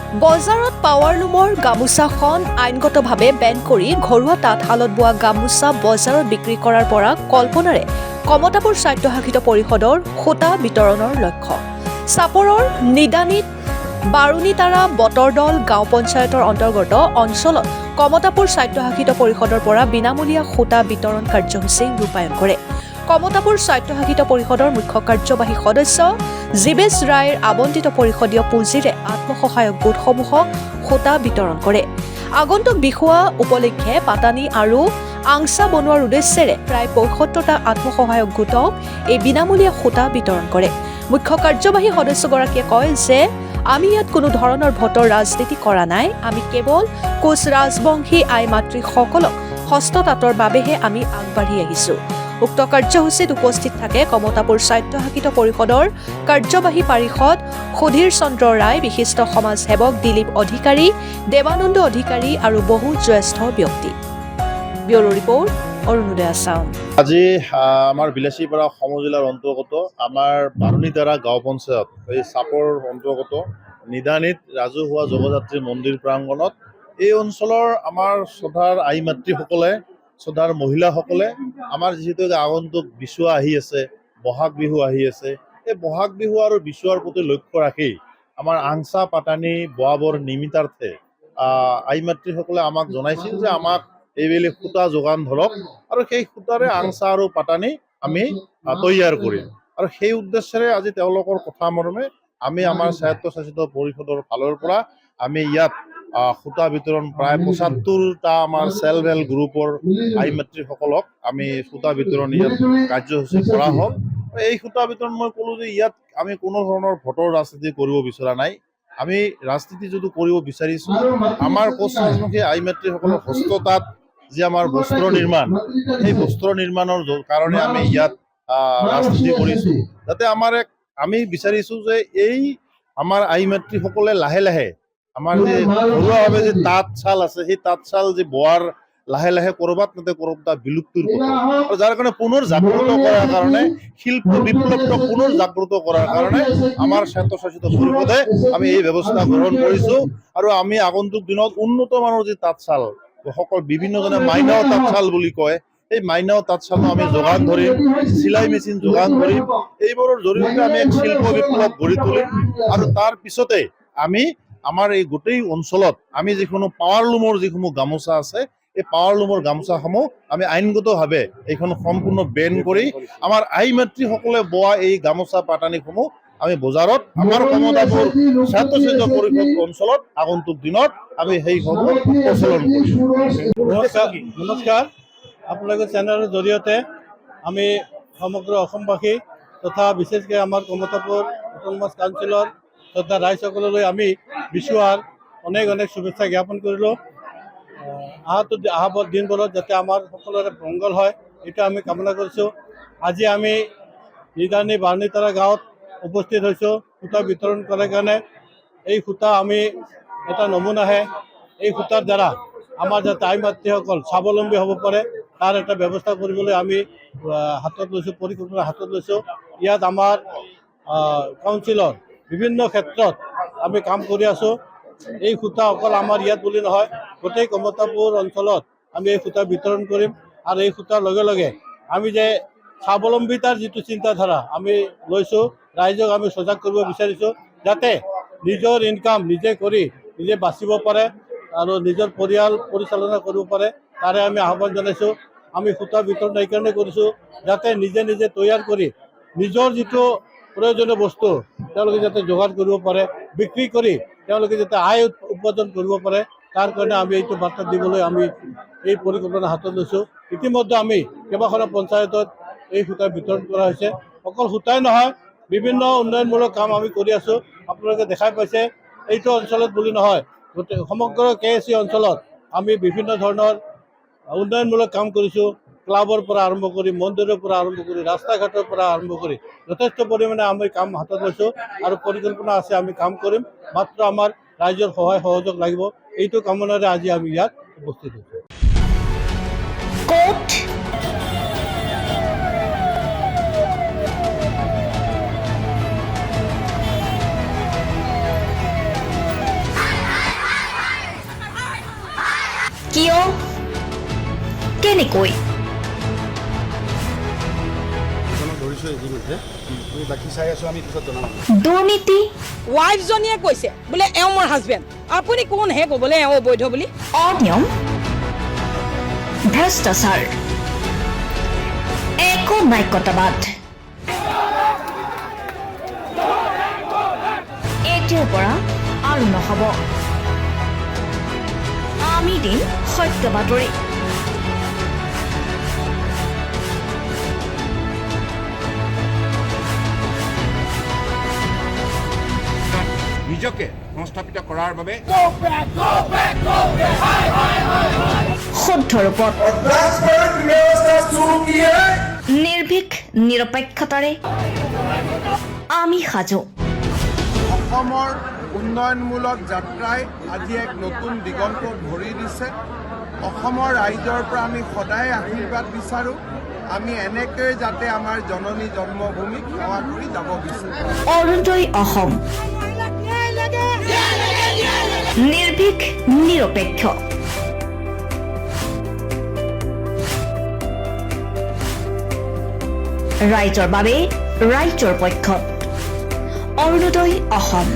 বজাৰত পাৱাৰলুমৰ গামোচাখন আইনগতভাৱে বেন কৰি ঘৰুৱা তাঁতশালত বোৱা গামোচা বজাৰত বিক্ৰী কৰাৰ পৰা কল্পনাৰে কমতাপুৰ স্বায়ত্তশাসিত পৰিষদৰ সূতা বিতৰণৰ লক্ষ্য। চাপৰৰ নিদানিত বাৰুণীতাৰা বতৰদল গাঁও পঞ্চায়তৰ অন্তৰ্গত অঞ্চলত কমতাপুৰ স্বায়ত্তশাসিত পৰিষদৰ পৰা বিনামূলীয়া সূতা বিতৰণ কাৰ্যসূচী ৰূপায়ণ কৰে। কমতাপুৰ স্বায়ত্তশাসিত পৰিষদৰ মুখ্য কাৰ্যবাহী সদস্য জীৱেশ ৰায়ৰ আবণ্টিত পৰিষদীয় পুঁজিৰে আত্মসহায়ক গোটসমূহক সূতা বিতৰণ কৰে। আগন্তুক বিহুৱা উপলক্ষে পাতানি আৰু আংচা বনোৱাৰ উদ্দেশ্যেৰে প্ৰায় ৭৫টা আত্মসহায়ক গোটক এই বিনামূলীয়া সূতা বিতৰণ কৰে। মুখ্য কাৰ্যবাহী সদস্যগৰাকীয়ে কয় যে আমি ইয়াত কোনো ধৰণৰ ভোটৰ ৰাজনীতি কৰা নাই। আমি কেৱল কোচ ৰাজবংশী আই মাতৃসকলক হস্ততাঁতৰ বাবেহে আমি আগবাঢ়ি আহিছোঁ। উক্ত কাৰ্যসূচীত উপস্থিত থাকে কমতাপুৰ স্বায়ত্তশাসিত পৰিষদৰ কাৰ্যবাহী পাৰিষদ সুধীৰ চন্দ্ৰ ৰায়, বিশিষ্ট সমাজসেৱক দিলীপ অধিকাৰী, দেৱানন্দ অধিকাৰী আৰু বহু জ্যেষ্ঠ ব্যক্তি। Bureau report, Arunodoi Assam. আজি আমাৰ বিলাসীপাৰা সমজিলাৰ অন্তৰ্গত আমাৰ বাৰুণীতাৰা গাঁও পঞ্চায়ত এই চাপৰ অন্তৰ্গত নিদানিত ৰাজহুৱা জগযাত্ৰী মন্দিৰ প্ৰাংগণত এই অঞ্চলৰ আমাৰ শ্ৰদ্ধাৰ আই মাতৃসকলে, শ্ৰদ্ধাৰ মহিলাসকলে আমাৰ যিহেতু আগন্তুক বিচুৱা আহি আছে, বহাগ বিহু আহি আছে, এই বহাগ বিহু আৰু বিচুৱাৰ প্ৰতি লক্ষ্য ৰাখি আমাৰ আংচা পাতানি বোৱাবৰ নিমিত্তাৰ্থে আই মাতৃসকলে আমাক জনাইছিল যে আমাক এইবেলি সূতা যোগান ধৰক আৰু সেই সূতাৰে আংচা আৰু পাতানি আমি তৈয়াৰ কৰিম। আৰু সেই উদ্দেশ্যেৰে আজি তেওঁলোকৰ কথা মৰ্মে আমি আমাৰ স্বায়ত্তশাসিত পৰিষদৰ ফালৰ পৰা আমি ইয়াত সূতা বিতৰণ প্ৰায় ৭৫টা আমাৰ চেল্ফ হেল্প গ্ৰুপৰ আই মাতৃসকলক আমি সূতা বিতৰণ ইয়াত কাৰ্যসূচী কৰা হ'ল। এই সূতা বিতৰণ মই ক'লোঁ যে ইয়াত আমি কোনো ধৰণৰ ভোটৰ ৰাজনীতি কৰিব বিচৰা নাই। আমি ৰাজনীতি যদি কৰিব বিচাৰিছোঁ, আমাৰ কোচ ৰাজবংশী আই মাতৃসকলৰ হস্ততাঁত যি আমাৰ বস্ত্ৰ নিৰ্মাণ, সেই বস্ত্ৰ নিৰ্মাণৰ কাৰণে আমি ইয়াত ৰাজনীতি কৰিছোঁ। যাতে আমি বিচাৰিছোঁ যে এই আমাৰ আই মাতৃসকলে লাহে লাহে আমাৰ যে ঘৰুৱাভাৱে যে তাঁতশাল আছে, সেই তাঁতশাল যে বোৱাৰ লাহে লাহে ক'ৰবাত বিলুপ্তিৰ পথত, আৰু যাৰ কাৰণে পুনৰ জাগ্ৰত কৰাৰ কাৰণে, শিল্প বিপ্লৱটো পুনৰ জাগ্ৰত কৰাৰ কাৰণে আমাৰ স্বায়ত্তশাসিত পৰিষদে আমি এই ব্যৱস্থা গ্ৰহণ কৰিছোঁ। আৰু আমি আগন্তুক দিনত উন্নত মানৰ যি তাঁতশাল সকল বিভিন্নজনে মাইনাও তাঁতশাল বুলি কয়, এই মাইনাও তাঁতশালো আমি যোগান ধৰিম, চিলাই মেচিন যোগান ধৰিম। এইবোৰৰ জৰিয়তে আমি এক শিল্প বিপ্লৱ গঢ়ি তুলিম। আৰু তাৰ পিছতে আমি আমাৰ এই গোটেই অঞ্চলত আমি যিকোনো পাৱাৰলুমৰ যিসমূহ গামোচা আছে, এই পাৱাৰলুমৰ গামোচাসমূহ আমি আইনগতভাৱে এইখন সম্পূৰ্ণ বেন কৰি আমাৰ আই মাতৃসকলে বোৱা এই গামোচা পাতানিসমূহ আমি বজাৰত আমাৰ কমতাপুৰ স্বায়ত্তশাসিত পৰিষদ অঞ্চলত আগন্তুক দিনত আমি সেইসমূহ প্ৰচলন কৰিম। নমস্কাৰ, আপোনালোকৰ চেনেলৰ জৰিয়তে আমি সমগ্ৰ অসমবাসী তথা বিশেষকৈ আমাৰ কমতাপুৰ অট'নমাছ কাউন্সিলৰ শ্ৰদ্ধা ৰাইজসকললৈ আমি বিচুৱাৰ অনেক অনেক শুভেচ্ছা জ্ঞাপন কৰিলোঁ। অহা দিনবোৰত যাতে আমাৰ সকলোৰে মংগল হয়, এইটো আমি কামনা কৰিছোঁ। আজি আমি নিদানি বাৰুণীতাৰা গাঁৱত উপস্থিত হৈছোঁ সূতা বিতৰণ কৰাৰ কাৰণে। এই সূতা আমি এটা নমুনাহে, এই সূতাৰ দ্বাৰা আমাৰ যাতে আই মাতৃসকল স্বাৱলম্বী হ'ব পাৰে তাৰ এটা ব্যৱস্থা কৰিবলৈ আমি হাতত লৈছোঁ, পৰিকল্পনা হাতত লৈছোঁ। ইয়াত আমাৰ কাউন্সিলৰ বিভিন্ন ক্ষেত্ৰত আমি কাম কৰি আছোঁ। এই সূতা অকল আমাৰ ইয়াত বুলি নহয়, গোটেই কমতাপুৰ অঞ্চলত আমি এই সূতা বিতৰণ কৰিম। আৰু এই সূতাৰ লগে লগে আমি যে স্বাৱলম্বিতাৰ যিটো চিন্তাধাৰা আমি লৈছোঁ, ৰাইজক আমি সজাগ কৰিব বিচাৰিছোঁ যাতে নিজৰ ইনকাম নিজে কৰি নিজে বাচিব পাৰে আৰু নিজৰ পৰিয়াল পৰিচালনা কৰিব পাৰে, তাৰে আমি আহ্বান জনাইছোঁ। আমি সূতা বিতৰণ এইকাৰণে কৰিছোঁ যাতে নিজে নিজে তৈয়াৰ কৰি নিজৰ যিটো প্ৰয়োজনীয় বস্তু তেওঁলোকে যাতে যোগাৰ কৰিব পাৰে, বিক্ৰী কৰি তেওঁলোকে যাতে আয় উপাৰ্জন কৰিব পাৰে, তাৰ কাৰণে আমি এইটো বাৰ্তা দিবলৈ আমি এই পৰিকল্পনা হাতত লৈছোঁ। ইতিমধ্যে আমি কেইবাখনো পঞ্চায়তত এই সূতা বিতৰণ কৰা হৈছে। অকল সূতাই নহয়, বিভিন্ন উন্নয়নমূলক কাম আমি কৰি আছোঁ। আপোনালোকে দেখাই পাইছে এইটো অঞ্চলত বুলি নহয়, গোটেই সমগ্ৰ KSC অঞ্চলত আমি বিভিন্ন ধৰণৰ উন্নয়নমূলক কাম কৰিছোঁ। ক্লাবৰ পৰা আৰম্ভ কৰি, মন্দিৰৰ পৰা আৰম্ভ কৰি, ৰাস্তা ঘাটৰ পৰা আৰম্ভ কৰি যথেষ্ট পৰিমাণে আমি কাম হাতত লৈছোঁ আৰু পৰিকল্পনা আছে, আমি কাম কৰিম। মাত্ৰ আমাৰ ৰাইজৰ সহায় সহযোগ লাগিব, এইটো কামনাৰে আজি আমি ইয়াত উপস্থিত হৈছোঁ। কিয় কেনেকৈ ধৰিছোঁ ইতিমধ্যে আমি বাকী চাই আছোঁ আমি পিছত জনাম দুৰ্নীতি ৱাইফজনীয়ে কৈছে বোলে এওঁ মোৰ হাজবেণ্ড আপুনি কোন হে ক'বলৈ এওঁ অবৈধ বুলি অনিয়ম ভ্ৰষ্টাচাৰ একনায়কতাবাদ এতিয়াৰ পৰা আৰু নহ'ব আমি দিম সত্য বাতৰি নিজকে সংস্থাপিত কৰাৰ বাবে শুদ্ধ ৰূপত নিৰ্ভীক নিৰপেক্ষতাৰে আমি সাজু অসমৰ উন্নয়নমূলক যাত্ৰাই আজি এক নতুন দিগন্ত ভৰি দিছে অসমৰ ৰাইজৰ পৰা আমি সদায় আশীৰ্বাদ বিচাৰোঁ আমি এনেকৈ যাতে আমাৰ জননী জন্মভূমিক সেৱা কৰি যাব বিচাৰোঁ অৰুণোদয় অসম নিৰ্ভীক নিৰপেক্ষ ৰাইজৰ বাবে ৰাইজৰ পক্ষত অৰুণোদয় অসম